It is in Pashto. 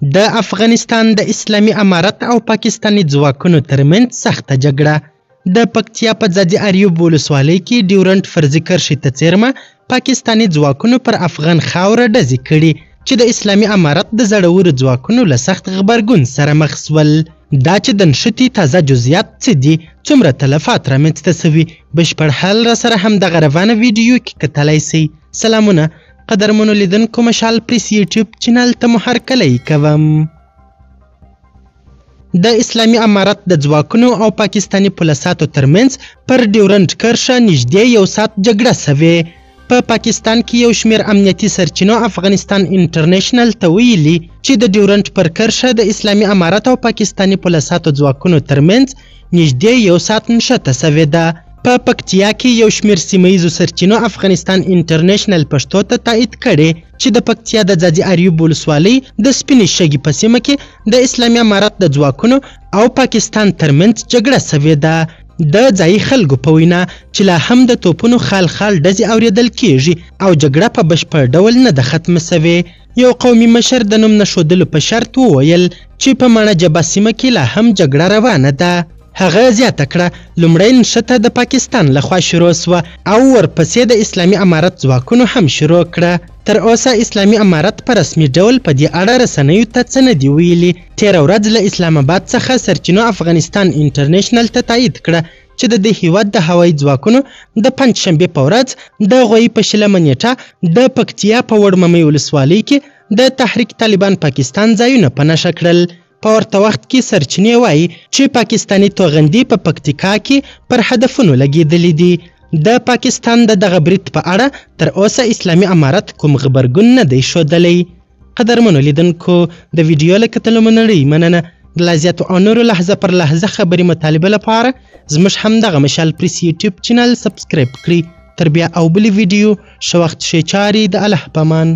د افغانستان د اسلامي امارت او پاکستاني ځواکونو ترمنځ سخته جګړه د پکتیا په ځاځي اریوب ولسوالۍ کې ډیورنټ فرضي کرښې ته څیرمه پاکستاني ځواکونو پر افغان خاوره ډزې کړي چې د اسلامي امارت د زړورو ځواکونو له سخت غبرګون سره مخ سول. دا چې د نښتې تازه جزئیات څه دي، څومره تلفات رامنځته سوي، بشپړ حال را سره همدغه روانه ویډیو کې کتلی سئ. سلامونه قدرمنو لیدونکو، مشال پریس یوټیوب چینل ته مو هرکلی کوم. د اسلامي امارت د ځواکونو او پاکستاني پولیساتو ترمنځ پر ډیورنټ کرښه نږدې 1 ساعت جګړه سوې. په پاکستان کې یو شمېر امنیتي سرچینو افغانستان انټرنیشنل ته ویلي چې د ډیورنټ پر کرښه د اسلامي امارت او پاکستاني پولیساتو ځواکونو ترمنځ نږدې 1 ساعت نښته سوې ده. په پکتیا کې یو شمېر سیمه ییزو سرچینو افغانستان انټرنیشنل پښتو ته تایید کړی چې د پکتیا د ځاځي اریوب ولسوالۍ د سپینې شګې په سیمه کې د اسلامي امارت د ځواکونو او پاکستان ترمنځ جګړه سوې ده. د ځایي خلکو په وینا چې لا هم د توپونو خال خال ډزې اورېدل کیږي او جګړه په بشپړ ډول نه ده ختمه سوې. یو قومي مشر د نوم نښودلو په شرط وویل چې په ماڼه جبه سیمه کې لا هم جګړه روانه ده. هغه زیاته کړه لومړی نښته د پاکستان لخوا شروع سوه او ورپسې د اسلامي امارت ځواکونو هم شروع کړه. تر اوسه اسلامي امارت په رسمي ډول په دې اړه رسنیو ته څه نه دي ویلي. تېره ورځ له اسلام آباد څخه سرچینو افغانستان انټرنیشنل ته تایید کړه چې د دې هیواد د هوایي ځواکونو د پنجشنبې په ورځ د غویي په 20 نیټه د پکتیا په وړممۍ ولسوالۍ کې د تحریک طالبان پاکستان ځایونه په نښه کړل. په ورته وخت کې سرچینې وایي چې پاکستاني توغندي په پکتیکا کې پر هدفونو لګېدلې دي. د پاکستان د دغه برید په اړه تر اوسه اسلامي امارت کوم غبرګون نه دی ښودلی. قدرمنو لیدونکو، د ویډیو له کتلو مو نړۍ مننه. د لا زیاتو او نورو لحظه پر لحظه خبري مطالبه لپاره زموږ همدغه مشال پریس یوټیوب چینل سبسکرایب کړئ. تر بیا او بلې ویډیو ښه وخت ښې چارې د الله په امان.